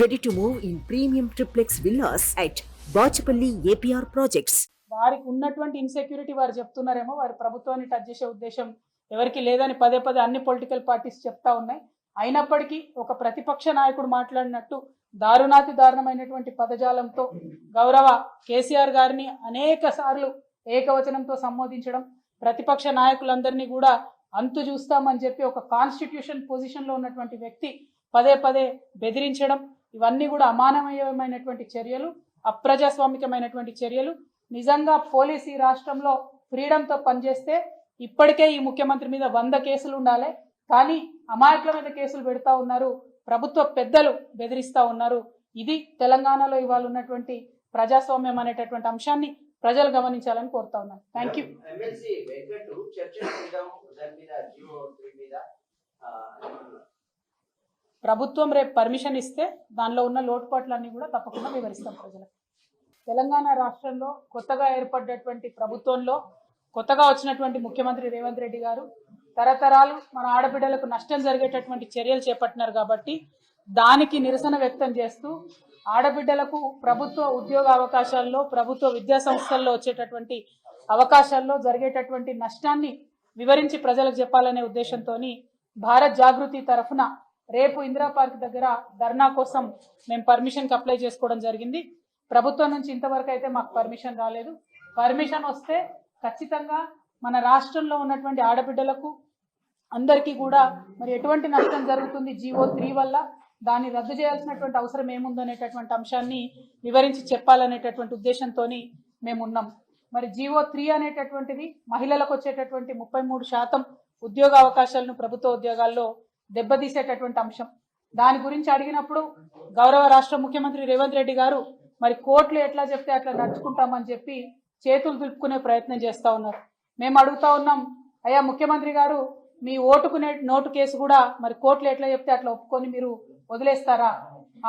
Ready to move in premium triplex villas at Bachapalli APR Projects. వారికి ఉన్నటువంటి insecurity వారు చెప్తున్నారేమో, వారి ప్రభుత్వాన్ని టచ్ చేసే ఉద్దేశం ఎవరికి లేదని పదే పదే అన్ని పొలిటికల్ పార్టీస్ చెప్తా ఉన్నాయి. అయినప్పటికీ ఒక ప్రతిపక్ష నాయకుడు మాట్లాడినట్టు దారుణాతి దారుణమైనటువంటి పదజాలంతో గౌరవ కేసీఆర్ గారిని అనేక సార్లు ఏకవచనంతో సంబోధించడం, ప్రతిపక్ష నాయకులందరినీ కూడా అంతు చూస్తామని చెప్పి ఒక కాన్స్టిట్యూషన్ పొజిషన్లో ఉన్నటువంటి వ్యక్తి పదే పదే బెదిరించడం, ఇవన్నీ కూడా అమానవీయమైనటువంటి చర్యలు, అప్రజాస్వామికమైనటువంటి చర్యలు. నిజంగా పోలీస్ ఈ రాష్ట్రంలో ఫ్రీడంతో పనిచేస్తే ఇప్పటికే ఈ ముఖ్యమంత్రి మీద 100 కేసులు ఉండాలి. కానీ అమాయకుల మీద కేసులు పెడతా ఉన్నారు, ప్రభుత్వ పెద్దలు బెదిరిస్తూ ఉన్నారు. ఇది తెలంగాణలో ఇవాళ ఉన్నటువంటి ప్రజాస్వామ్యం అనేటటువంటి అంశాన్ని ప్రజలు గమనించాలని కోరుతా ఉన్నాను. Thank you. ప్రభుత్వం రేపు పర్మిషన్ ఇస్తే దానిలో ఉన్న లోటుపాట్లన్నీ కూడా తప్పకుండా వివరిస్తాం ప్రజలకు. తెలంగాణ రాష్ట్రంలో కొత్తగా ఏర్పడ్డటువంటి ప్రభుత్వంలో కొత్తగా వచ్చినటువంటి ముఖ్యమంత్రి రేవంత్ రెడ్డి గారు తరతరాలు మన ఆడబిడ్డలకు నష్టం జరిగేటటువంటి చర్యలు చేపట్టినారు. కాబట్టి దానికి నిరసన వ్యక్తం చేస్తూ ఆడబిడ్డలకు ప్రభుత్వ ఉద్యోగ అవకాశాల్లో, ప్రభుత్వ విద్యా సంస్థల్లో వచ్చేటటువంటి అవకాశాల్లో జరిగేటటువంటి నష్టాన్ని వివరించి ప్రజలకు చెప్పాలనే ఉద్దేశంతో భారత్ జాగృతి తరఫున రేపు ఇందిరా పార్క్ దగ్గర ధర్నా కోసం మేము పర్మిషన్కి అప్లై చేసుకోవడం జరిగింది. ప్రభుత్వం నుంచి ఇంతవరకు అయితే మాకు పర్మిషన్ రాలేదు. పర్మిషన్ వస్తే ఖచ్చితంగా మన రాష్ట్రంలో ఉన్నటువంటి ఆడబిడ్డలకు అందరికీ కూడా మరి ఎటువంటి నష్టం జరుగుతుంది GO 3 వల్ల, దాన్ని రద్దు చేయాల్సినటువంటి అవసరం ఏముందనేటటువంటి అంశాన్ని వివరించి చెప్పాలనేటటువంటి ఉద్దేశంతో మేము ఉన్నాం. మరి GO 3 అనేటటువంటిది మహిళలకు వచ్చేటటువంటి 33% ఉద్యోగ అవకాశాలను ప్రభుత్వ ఉద్యోగాల్లో దెబ్బతీసేటటువంటి అంశం. దాని గురించి అడిగినప్పుడు గౌరవ రాష్ట్ర ముఖ్యమంత్రి రేవంత్ రెడ్డి గారు మరి కోర్టులు ఎట్లా చెప్తే అట్లా నడుచుకుంటామని చెప్పి చేతులు దులుపుకునే ప్రయత్నం చేస్తూ ఉన్నారు. మేము అడుగుతా ఉన్నాం, అయ్యా ముఖ్యమంత్రి గారు, మీ ఓటుకునే నోటు కేసు కూడా మరి కోర్టులు ఎట్లా చెప్తే అట్లా ఒప్పుకొని మీరు వదిలేస్తారా?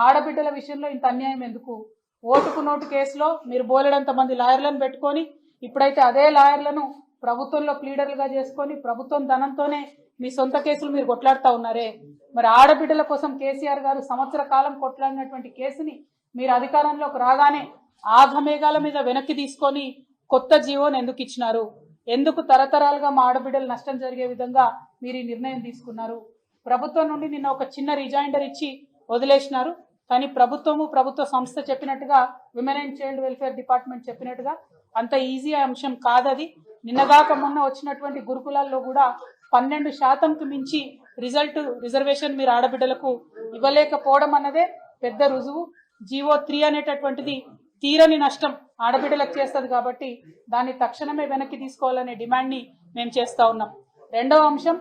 ఆడబిడ్డల విషయంలో ఇంత అన్యాయం ఎందుకు? ఓటుకు నోటు కేసులో మీరు బోలెడంత మంది లాయర్లను పెట్టుకొని ఇప్పుడైతే అదే లాయర్లను ప్రభుత్వంలో ప్లీడర్లుగా చేసుకొని ప్రభుత్వం ధనంతోనే మీ సొంత కేసులు మీరు కొట్లాడుతూ ఉన్నారే. మరి ఆడబిడ్డల కోసం కేసీఆర్ గారు సంవత్సర కాలం కొట్లాడినటువంటి కేసుని మీరు అధికారంలోకి రాగానే ఆఘమేఘాల మీద వెనక్కి తీసుకొని కొత్త జీవోని ఎందుకు ఇచ్చినారు? ఎందుకు తరతరాలుగా మా ఆడబిడ్డలు నష్టం జరిగే విధంగా మీరు ఈ నిర్ణయం తీసుకున్నారు? ప్రభుత్వం నుండి నిన్న ఒక చిన్న రిజైండర్ ఇచ్చి వదిలేసినారు. కానీ ప్రభుత్వ సంస్థ చెప్పినట్టుగా women and child welfare department చెప్పినట్టుగా అంత ఈజీ అంశం కాదది. నిన్నగాక మొన్న వచ్చినటువంటి గురుకులాల్లో కూడా 12%కు మించి రిజర్వేషన్ మీరు ఆడబిడ్డలకు ఇవ్వలేకపోవడం అన్నదే పెద్ద రుజువు. GO 3 అనేటటువంటిది తీరని నష్టం ఆడబిడ్డలకు చేస్తుంది. కాబట్టి దాన్ని తక్షణమే వెనక్కి తీసుకోవాలనే డిమాండ్ని మేము చేస్తూ ఉన్నాం. రెండవ అంశం,